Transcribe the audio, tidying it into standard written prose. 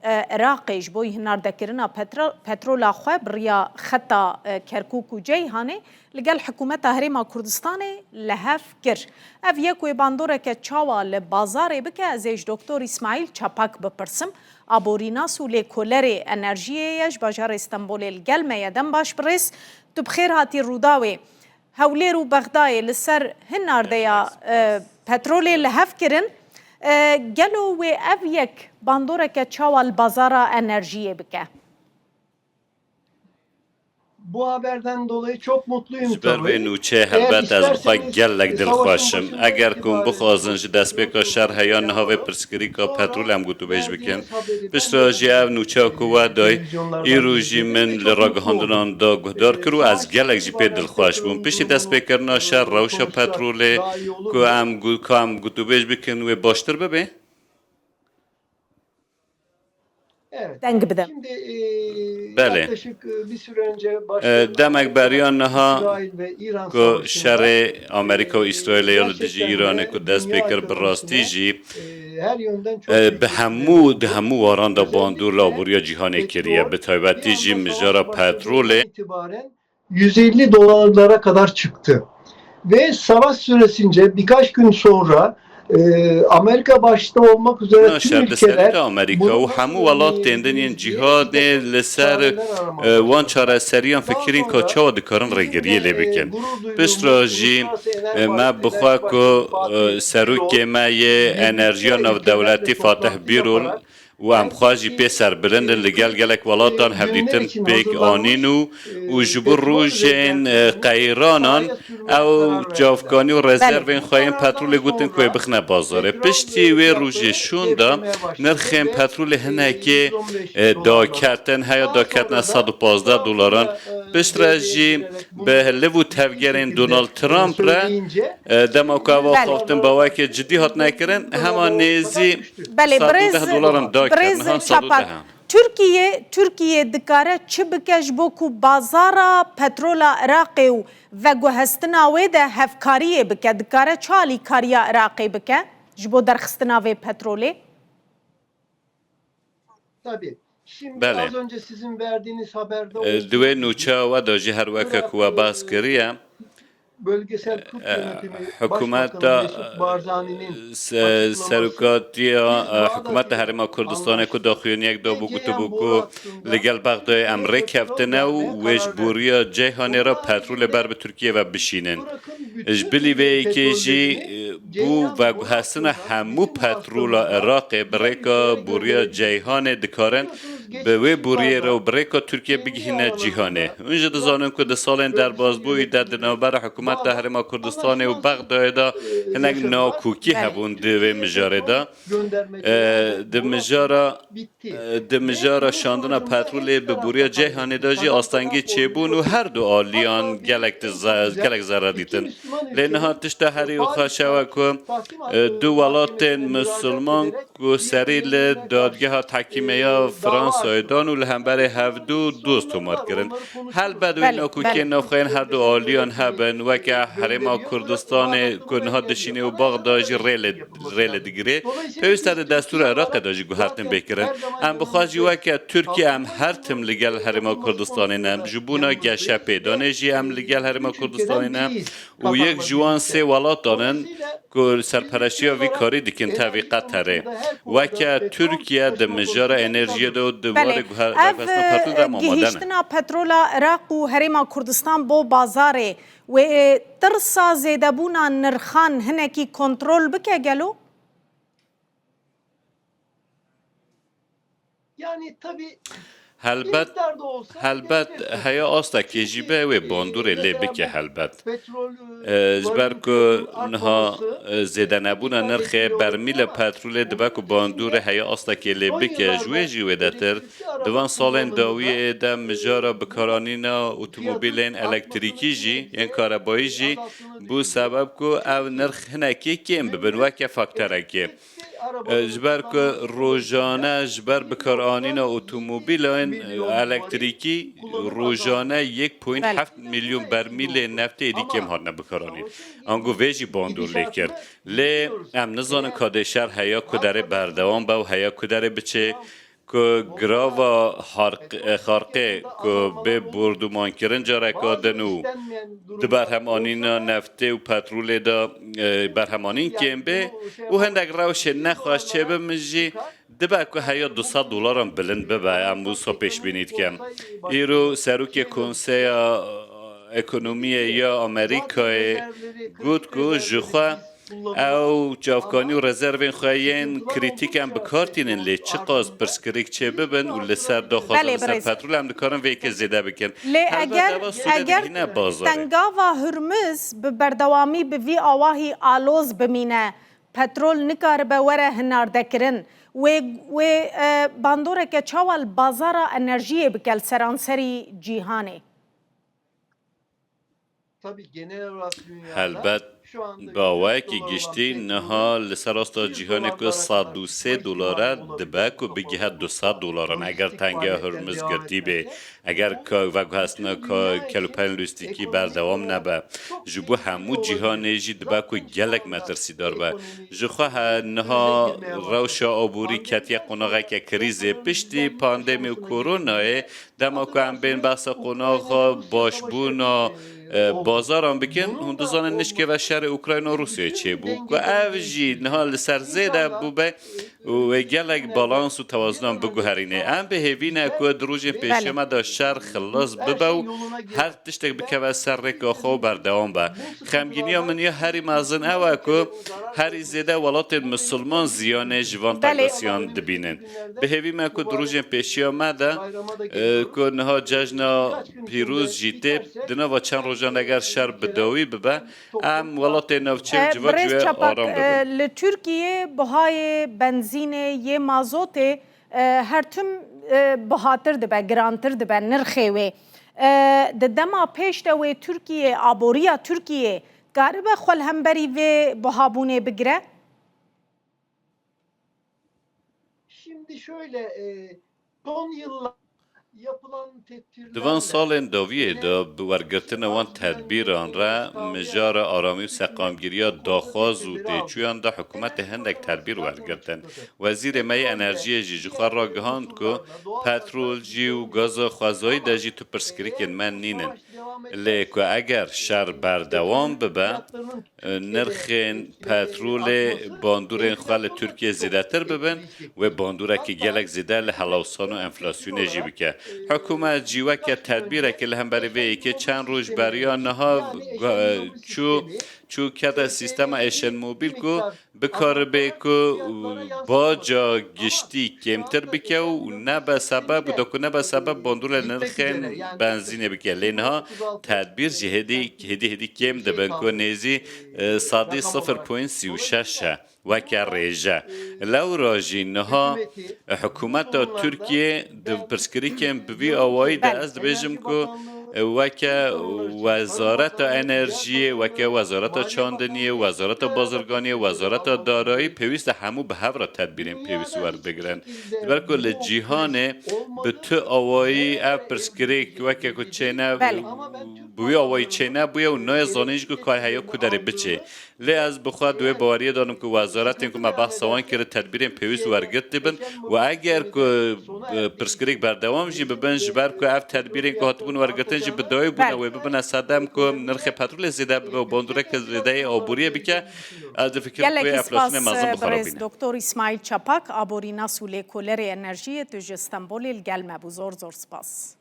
عراقی ج بوی هناردکرنا پترولا خواه بریا خطا کرکوک و جیهانه لگل حکومت هریما کردستان لحف کر. اف یکوی باندوره که چاوا لبازاره بکه ازیج دکتور اسماعیل چاپاک بپرسم آبوریناس و لیکولر انرژیش باجار استانبول لگل میدن باش برس تو بخیر هاتی روداوی هولیر و بغدای لسر هناردیا پترولی لحف کرن گلو و اف یک باندوره که چاوال بازارا انرژیه بکه. Bu haberden dolayı çok mutluyum جبر به نوچه هلبت از بخواه گلک دل خواشم اگر کن بخوازن جی دست بکا شر هیا نهاوه پرسکری که پترول هم گوتو بیش بکن بشتر جی او نوچه کوه دای ای روژی من لراغ هندنان دا گهدار کرو از گلک جی پی دل خواش بون پیش دست بکرنا شر روشا پتروله که هم گوتو بیش بکن و باشتر ببین Evet. Deng Şimdi بله yaklaşık bir süre önce başlayan دمک بریان نها İsrail ve İran که savaşında شر آمریکا و اسرائیل یا دیجی ایران که دست بکر براستی جی her yönden çok büyük به همو واران دا باندور لابوریا جهانی کریه به تایبتی جی مجارا پتروله itibaren 150 dolarlara kadar çıktı. Ve savaş süresince birkaç gün sonra Amerika başta olmak üzere tüm شر سری ülkeler دا آمریکا و همو ولات تندن ین جهاد لسر وان چاره سریان فکرین که چاو دکارن رگریه لی بکن بشترا جی ما بخواه که سروک ما یه انرژیا نو دولتی فاتح بیرول و ام خواجی پی سر بلند لگل گلک ولاتان هفلیتن پیک آنینو و جبر روژین قیرانان او جافکانی و رزروین خواهیم پترول گوتن که بخنه بازاره پشتی و روژی شوندا نرخیم پترول هنه که دا کتن هیا دا کتن 115 دلاران بشترجی به لبو تفگرین دونالد ترامپ را دماکاوا خواهتن باوه که جدی هات نکرن همان نیزی 110 دلاران دا Türkiye dikare çi bike ji bo ku bazara petrola Iraqê ve guhestina wê de hevkariyê bike dikare çi alîkariya Iraqê bike ji bo derxistina vê petrolê? Tabii. Şimdi az önce sizin verdiğiniz haberde دوی نوچه و دا جی هر وکه که باز کریه bölgesel Kürt yönetimi حکومت Başbakanı Mesut Barzani'nin سرکاتی حکومت هرما کردستان کو داخلی یک دو بگوتو بکو لگل بغدای امریک هفتنه و ویش بوریا جهانی را پترول بر به ترکیه و بشینن اجبلی وی که جی بو و هستن همو پترول عراق بریکا بوریا جهان دکارن به وی بوریه را بریکا ترکیه بگیهنه جهانه اونجا دزانم که ده سالن در بازبوی در دنابر حکومت هرما کردستان و بغدای دا هنگ ناکوکی هبون دوی مجاره دا ده مجاره شاندن پترول به بوریا جهانی دا جی آستانگی چه بون و هر دو آلیان گلک زره دیتن لینها تشت هری و خواشه که دو ولات مسلمان که سریل دادگاه تحکیمه فرانسای دان و لهمبر هفدو دوست مار کرن هل بدوی ناکوکی نافخین هر دو آلیان هبن و که حرما کردستان کنها دشینه و باغ داجی ریل دیگره پیوست دستور عراق داجی گوهرتن بکرن ام بخواجی و که ترکیه ام هر تم لگل حرما کردستان نم جبونا گشه پیدانه جی ام لگل حرما کردستان نم و یک جوان سه ولات دانن که سرپرشتی وی کاری دیکن تاوی قطره و که ترکیه ده مجار انرژی دو دوباره پترول در مامادنه گهیشتنا پترولا عراق و هرما کردستان بو بازاره و ترسا زیده بونا نرخان هنکی کنترول بکه گلو؟ Yani tabii هلبت هیا آستا که جیبه و باندور لی بکه هلبت جبر که نها زیده نبونا نرخ برمیل پترول دبک و باندور هیا آستا که لی بکه جوه دتر دوان سالن داوی ده مجارا بکارانینا اتومبیلین الکتریکی جی یعنی کاربایی جی بو سبب که او نرخ هنکی کم ببن وکه فاکتره که جبر که روزانه جبر بکارانین اتومبیلین الکتریکی روزانه 1.7 میلیون برمیل نفت دیگه هم بکارانین آنگو ویجی باندور لیکر لی ام نزانن کاده شهر هیا کدره بردوان با هیا کدره بچه که گراوا خارقه که به بردومان کرن جاره کادنو ده برهمانین نفته و پترول دا برهمانین کم به و هندک روش نخواست چه بمجی ده با که هیا $200 هم بلند ببه امروز پیش بینید کم ایرو سروک کنسه اکنومی یا امریکای گود که جخوا او جافکانی و رزرو خواهین کریتیک هم بکارتینن لی چه قاز پرسکریک چه ببن و لسر داخواست لسر پترول هم دکارن ویک زیده بکن لی اگر تنگا و هرمز به بردوامی به وی آواهی آلوز بمینه پترول نکار به وره هنار دکرن و باندوره که چاوال بازار انرژی بکل سرانسری جیهانه البته باوی که گشتی نها لسر استا جهانی که $103 دبه که بگیه $200 اگر تنگه هرمز گرتی به اگر که وگو هستنا که کلوپین لوستیکی بردوام نبه جبو همو جهانی جی دبه که گلک مترسی دار به جخواه نها روش آبوری کتی قناغه که کریزه پشتی پاندمی و کورونای دما که هم بین بحث قناغ باشبون بازار هم بکن هندوزان نشکه و شهر اوکراین و روسیه چه بود که اوجی نهال سرزیده بوده و گلک بالانس و توازن بگو هرینه ام به هیوینه که دروج پیشی ما دا شهر خلاص ببو هر تشتک بکوه سر رکا خو بردوام با خمگینی ها منیا هری مازن اوه که هری زیده ولات مسلمان زیانه جوان تقاسیان دبینن به هیوینه که دروج پیشی ما دا که نها ججنا پیروز جیته دنا و چند روزان اگر شهر بدوی ببه ام ولات نوچه جوان آرام ببه لترکیه بهای بنزین یه مازوت هر تم بهاتر دبه گرانتر دبه نرخه و دما پیش دوی ترکیه آبوریا ترکیه گاربه خل همبری و بهابونه بگره Şimdi şöyle son yıllar yapılan دوان سال داویه دا بورگرتن وان تدبیران را مجار آرامی و سقامگیری داخواز و دیچویان دا حکومت هندک تدبیر ورگرتن وزیر می انرژی جیجوخوار را گهاند که پترول جی و گاز خوازایی دا جی تو پرسکریکن من نینن لیکو اگر شر بردوام ببه نرخین پترول باندورین خوال ترکیه زیده تر ببن و باندوره که گلک زیده لحلاوسان و انفلاسیون جی بکه حکومت جیوه که تدبیره که لهم بری وی که چند روز بریان نها چو کده سیستم ایشن موبیل کو بکار به کو با جا گشتی کمتر بکه و نه به سبب دکو به سبب باندور نرخین بنزینه بکه لینها تدبیر جی هدی کم دبن کو نیزی صادی 0.36 وکه ریجه لو راجی نها حکومت ترکیه دو پرسکریکم بوی آوائی ده از بجم که وکه وزارت انرژی وکه وزارت چاندنی وزارت بازرگانی وزارت دارایی پیوست همو به هفت را تدبیرین پیوست ورد بگرن بر کل جیهان به تو آوائی اف پرسکریک وکه که چینه بوی آوائی چینه بوی و نای زانیش که کار هیا کدره بچه لی از بخواه دوی باوریه دارم که وزارت این که ما بحث سوان کرده تدبیرین پیوست ورگرد بن و اگر که پرسکریک بردوام جی ببن جبر که اف تدبیرین که هاتبون ورگرتن جی بدای بونه و ببن صدام که نرخ پترول زیده و باندوره که زیده آبوریه بکه از فکر که افلاسیون مازم بخرابینه دکتر اسماعیل چپک آبورینا سوله کولر انرژی تو استانبول الگلمه بزرگ سپاس